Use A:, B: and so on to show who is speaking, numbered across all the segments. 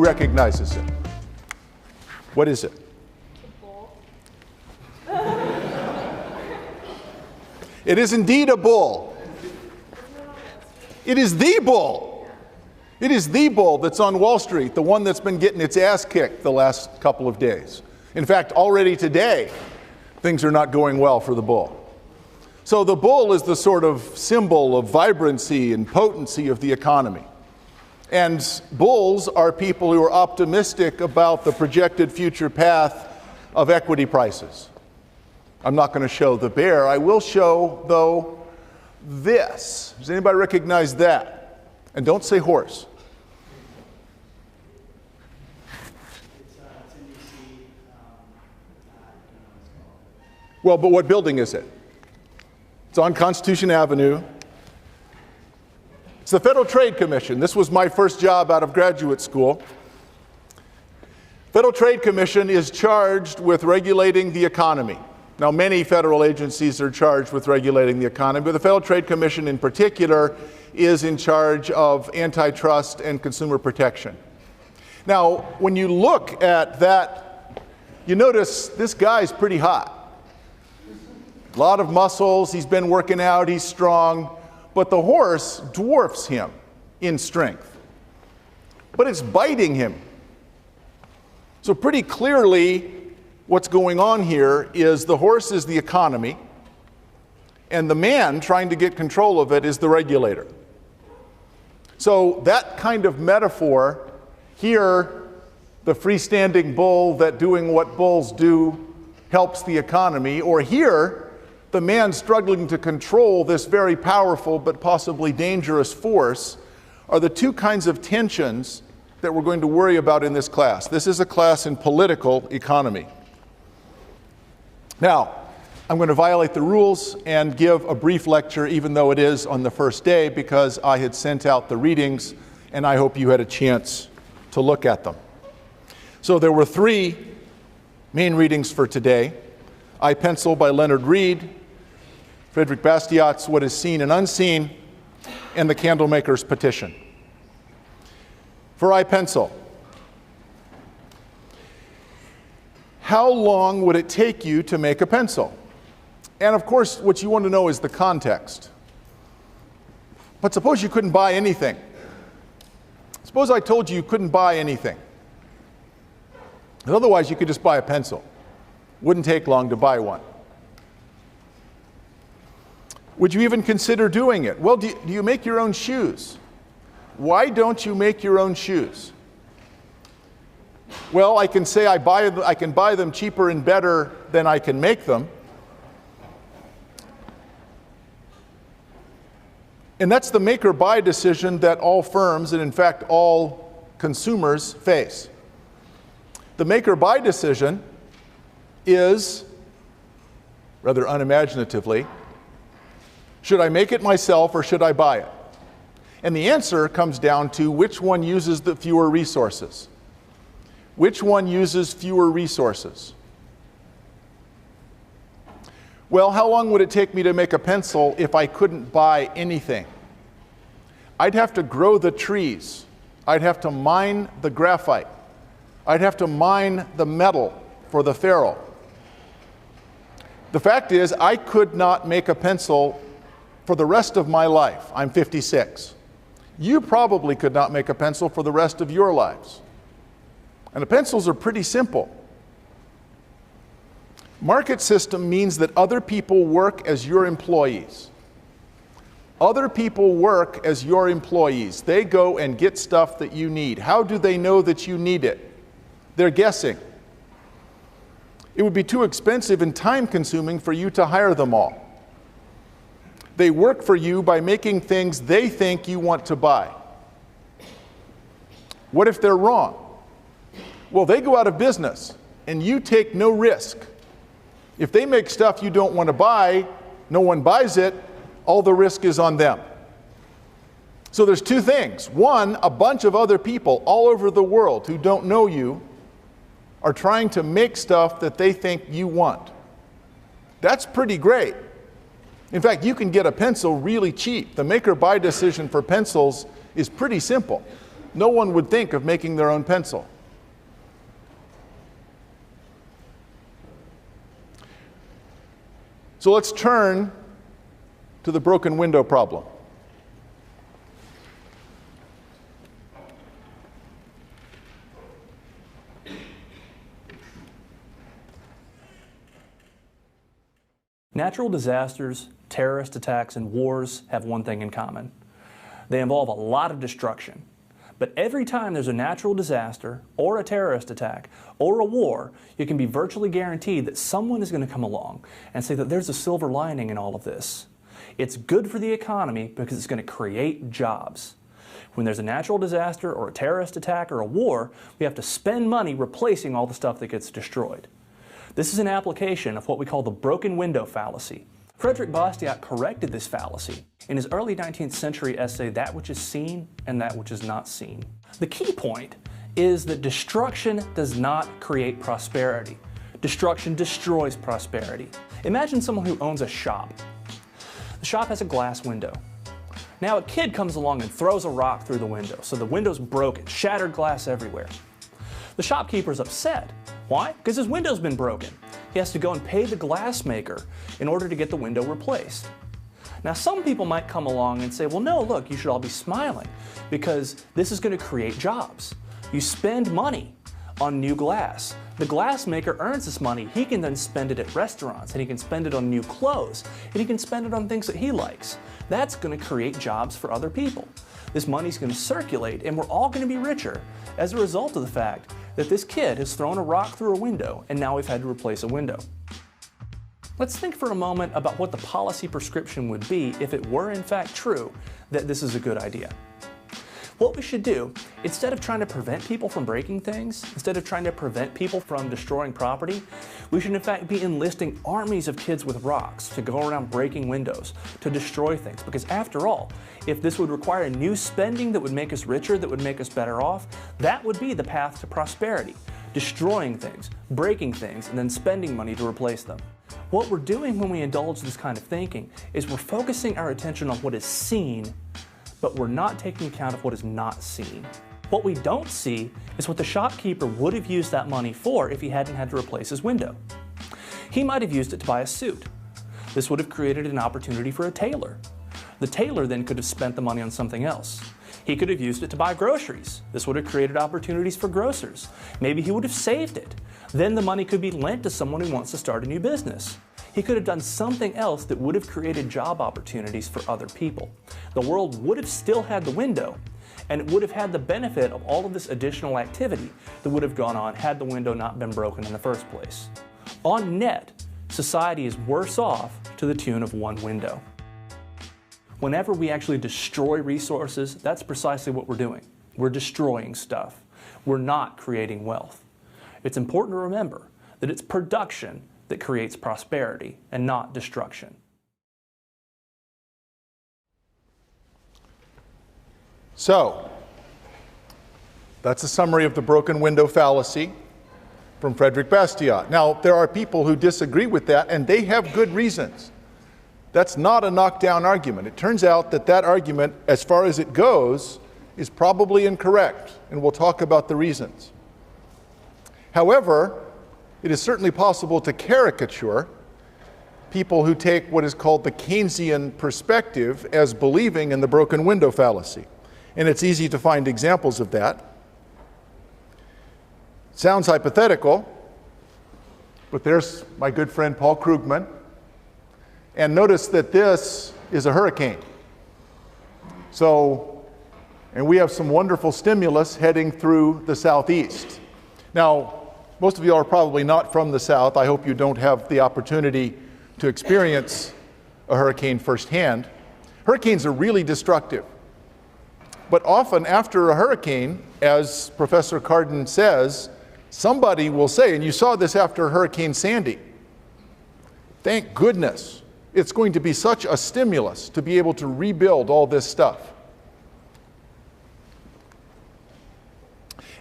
A: recognizes it? What is it? It is indeed a bull. It is the bull. It is the bull that's on Wall Street, the one that's been getting its ass kicked the last couple of days. In fact, already today, things are not going well for the bull. So the bull is the sort of symbol of vibrancy and potency of the economy. And bulls are people who are optimistic about the projected future path of equity prices. I'm not going to show the bear. I will show, though, this. Does anybody recognize that? And don't say horse. Well, but what building is it? It's on Constitution Avenue. It's the Federal Trade Commission. This was my first job out of graduate school. Federal Trade Commission is charged with regulating the economy. Now, many federal agencies are charged with regulating the economy, but the Federal Trade Commission in particular is in charge of antitrust and consumer protection. Now, when you look at that, you notice this guy's pretty hot. A lot of muscles, he's been working out, he's strong, but the horse dwarfs him in strength. But it's biting him. So pretty clearly, what's going on here is the horse is the economy, and the man trying to get control of it is the regulator. So that kind of metaphor, here, the freestanding bull that doing what bulls do helps the economy, or here, the man struggling to control this very powerful but possibly dangerous force, are the two kinds of tensions that we're going to worry about in this class. This is a class in political economy. Now, I'm going to violate the rules and give a brief lecture, even though it is on the first day, because I had sent out the readings, and I hope you had a chance to look at them. So there were 3 main readings for today. I Pencil by Leonard Reed, Frederick Bastiat's What is Seen and Unseen, and the Candlemaker's Petition. For I Pencil, how long would it take you to make a pencil? And of course, what you want to know is the context. But suppose you couldn't buy anything. Suppose I told you you couldn't buy anything. And otherwise, you could just buy a pencil. Wouldn't take long to buy one. Would you even consider doing it? Well, do you make your own shoes? Why don't you make your own shoes? Well, I can say I can buy them cheaper and better than I can make them. And that's the make or buy decision that all firms, and in fact all consumers, face. The make or buy decision is, rather unimaginatively, should I make it myself or should I buy it? And the answer comes down to which one uses the fewer resources. Which one uses fewer resources? Well, how long would it take me to make a pencil if I couldn't buy anything? I'd have to grow the trees. I'd have to mine the graphite. I'd have to mine the metal for the ferrule. The fact is, I could not make a pencil for the rest of my life. I'm 56. You probably could not make a pencil for the rest of your lives. And the pencils are pretty simple. Market system means that other people work as your employees. Other people work as your employees. They go and get stuff that you need. How do they know that you need it? They're guessing. It would be too expensive and time-consuming for you to hire them all. They work for you by making things they think you want to buy. What if they're wrong? Well, they go out of business, and you take no risk. If they make stuff you don't want to buy, no one buys it, all the risk is on them. So there's 2 things. One, a bunch of other people all over the world who don't know you are trying to make stuff that they think you want. That's pretty great. In fact, you can get a pencil really cheap. The make or buy decision for pencils is pretty simple. no one would think of making their own pencil. So let's turn to the broken window problem.
B: Natural disasters, terrorist attacks, and wars have one thing in common. They involve a lot of destruction. But every time there's a natural disaster, or a terrorist attack, or a war, you can be virtually guaranteed that someone is going to come along and say that there's a silver lining in all of this. It's good for the economy because it's going to create jobs. When there's a natural disaster, or a terrorist attack, or a war, we have to spend money replacing all the stuff that gets destroyed. This is an application of what we call the broken window fallacy. Frederick Bastiat corrected this fallacy in his early 19th century essay, That Which Is Seen and That Which Is Not Seen. The key point is that destruction does not create prosperity. Destruction destroys prosperity. Imagine someone who owns a shop. The shop has a glass window. Now a kid comes along and throws a rock through the window, so the window's broken, shattered glass everywhere. The shopkeeper's upset. Why? Because his window's been broken. He has to go and pay the glass maker in order to get the window replaced. Now some people might come along and say, well no, look, you should all be smiling because this is going to create jobs. You spend money on new glass. The glass maker earns this money. He can then spend it at restaurants, and he can spend it on new clothes, and he can spend it on things that he likes. That's going to create jobs for other people. This money's going to circulate, and we're all going to be richer as a result of the fact that this kid has thrown a rock through a window, and now we've had to replace a window. Let's think for a moment about what the policy prescription would be if it were in fact true that this is a good idea. What we should do, instead of trying to prevent people from breaking things, instead of trying to prevent people from destroying property, we should in fact be enlisting armies of kids with rocks to go around breaking windows, to destroy things. Because after all, if this would require new spending that would make us richer, that would make us better off, that would be the path to prosperity. Destroying things, breaking things, and then spending money to replace them. What we're doing when we indulge this kind of thinking is we're focusing our attention on what is seen, but we're not taking account of what is not seen. What we don't see is what the shopkeeper would have used that money for if he hadn't had to replace his window. He might have used it to buy a suit. This would have created an opportunity for a tailor. The tailor then could have spent the money on something else. He could have used it to buy groceries. This would have created opportunities for grocers. Maybe he would have saved it. Then the money could be lent to someone who wants to start a new business. He could have done something else that would have created job opportunities for other people. The world would have still had the window, and it would have had the benefit of all of this additional activity that would have gone on had the window not been broken in the first place. On net, society is worse off to the tune of one window. Whenever we actually destroy resources, that's precisely what we're doing. We're destroying stuff. We're not creating wealth. It's important to remember that it's production that creates prosperity and not destruction.
A: So, that's a summary of the broken window fallacy from Frederick Bastiat. Now, there are people who disagree with that, and they have good reasons. That's not a knockdown argument. It turns out that that argument, as far as it goes, is probably incorrect, and we'll talk about the reasons. However, it is certainly possible to caricature people who take what is called the Keynesian perspective as believing in the broken window fallacy. And it's easy to find examples of that. Sounds hypothetical, but there's my good friend Paul Krugman. And notice that this is a hurricane. And we have some wonderful stimulus heading through the southeast. Now, most of you are probably not from the south. I hope you don't have the opportunity to experience a hurricane firsthand. Hurricanes are really destructive. But often after a hurricane, as Professor Carden says, somebody will say, and you saw this after Hurricane Sandy, thank goodness, it's going to be such a stimulus to be able to rebuild all this stuff.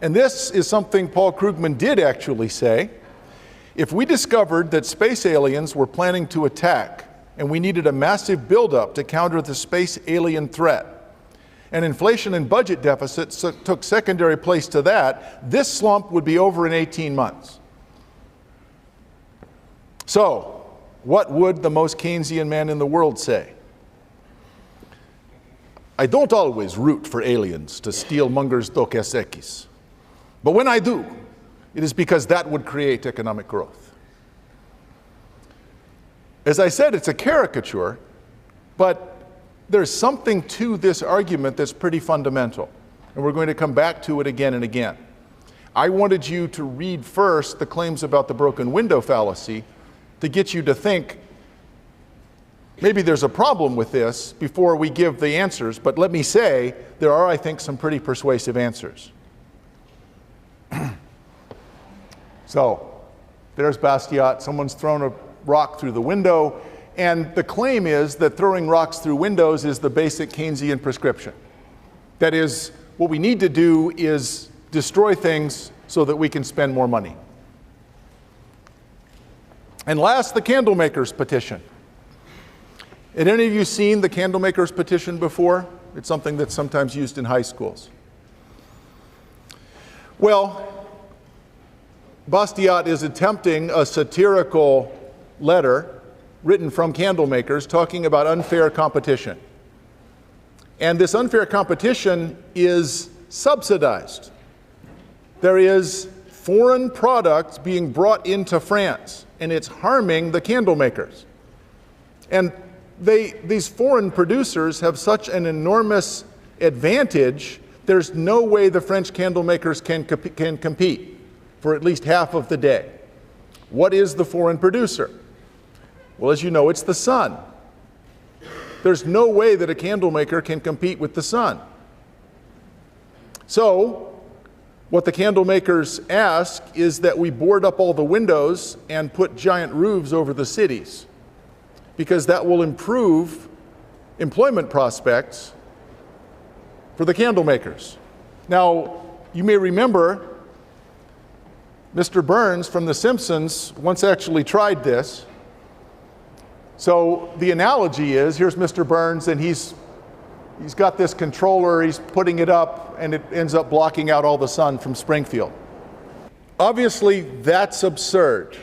A: And this is something Paul Krugman did actually say. If we discovered that space aliens were planning to attack, and we needed a massive buildup to counter the space alien threat, and inflation and budget deficits took secondary place to that, this slump would be over in 18 months. So, what would the most Keynesian man in the world say? I don't always root for aliens to steal Munger's Dos Equis, but when I do, it is because that would create economic growth. As I said, it's a caricature, but there's something to this argument that's pretty fundamental, and we're going to come back to it again and again. I wanted you to read first the claims about the broken window fallacy to get you to think maybe there's a problem with this before we give the answers, but let me say there are, I think, some pretty persuasive answers. So, there's Bastiat. Someone's thrown a rock through the window, and the claim is that throwing rocks through windows is the basic Keynesian prescription. That is, what we need to do is destroy things so that we can spend more money. And last, the Candlemakers petition. Had any of you seen the Candlemakers petition before? It's something that's sometimes used in high schools. Well, Bastiat is attempting a satirical letter written from Candlemakers talking about unfair competition. And this unfair competition is subsidized. There is foreign products being brought into France, and it's harming the Candlemakers. And these foreign producers have such an enormous advantage, there's no way the French Candlemakers can compete for at least half of the day. What is the foreign producer? Well, as you know, it's the sun. There's no way that a candlemaker can compete with the sun. So, what the candlemakers ask is that we board up all the windows and put giant roofs over the cities, because that will improve employment prospects for the candlemakers. Now, you may remember Mr. Burns from The Simpsons once actually tried this. So the analogy is, here's Mr. Burns, and he's got this controller, he's putting it up, and it ends up blocking out all the sun from Springfield. Obviously, that's absurd.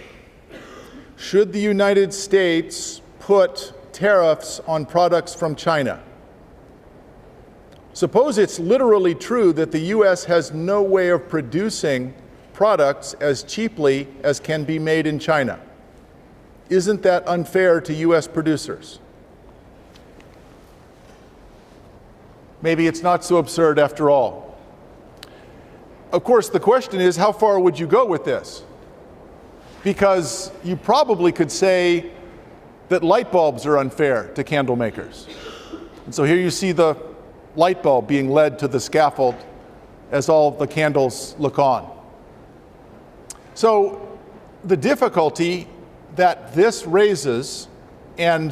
A: Should the United States put tariffs on products from China? Suppose it's literally true that the U.S. has no way of producing products as cheaply as can be made in China. Isn't that unfair to U.S. producers? Maybe it's not so absurd after all. Of course, the question is, how far would you go with this? Because you probably could say that light bulbs are unfair to candle makers. And so here you see the light bulb being led to the scaffold as all the candles look on. So the difficulty that this raises, and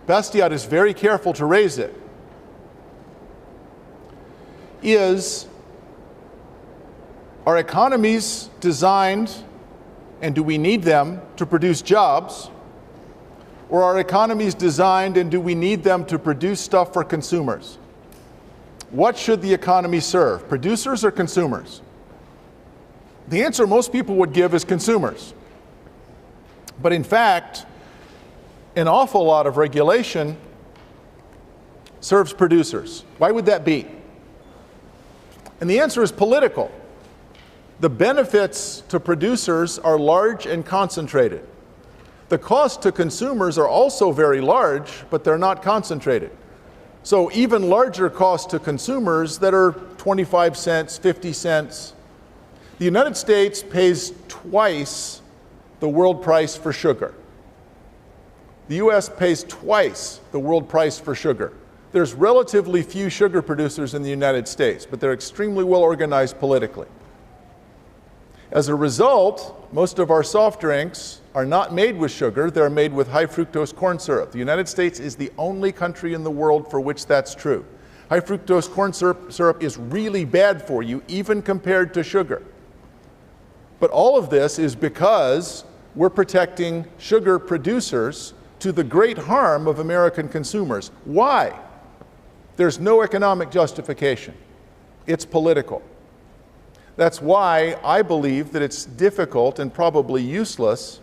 A: Bastiat is very careful to raise it, is, are economies designed, and do we need them to produce jobs, or are economies designed and do we need them to produce stuff for consumers? What should the economy serve, producers or consumers? The answer most people would give is consumers. But in fact, an awful lot of regulation serves producers. Why would that be? And the answer is political. The benefits to producers are large and concentrated. The costs to consumers are also very large, but they're not concentrated. So even larger costs to consumers that are 25 cents, 50 cents. The United States pays twice the world price for sugar. The US pays twice the world price for sugar. There's relatively few sugar producers in the United States, but they're extremely well organized politically. As a result, most of our soft drinks are not made with sugar, they're made with high fructose corn syrup. The United States is the only country in the world for which that's true. High fructose corn syrup is really bad for you, even compared to sugar. But all of this is because we're protecting sugar producers to the great harm of American consumers. Why? There's no economic justification. It's political. That's why I believe that it's difficult and probably useless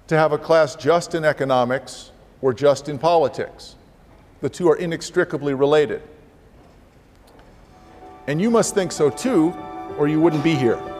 A: to have a class just in economics or just in politics. The two are inextricably related. And you must think so too, or you wouldn't be here.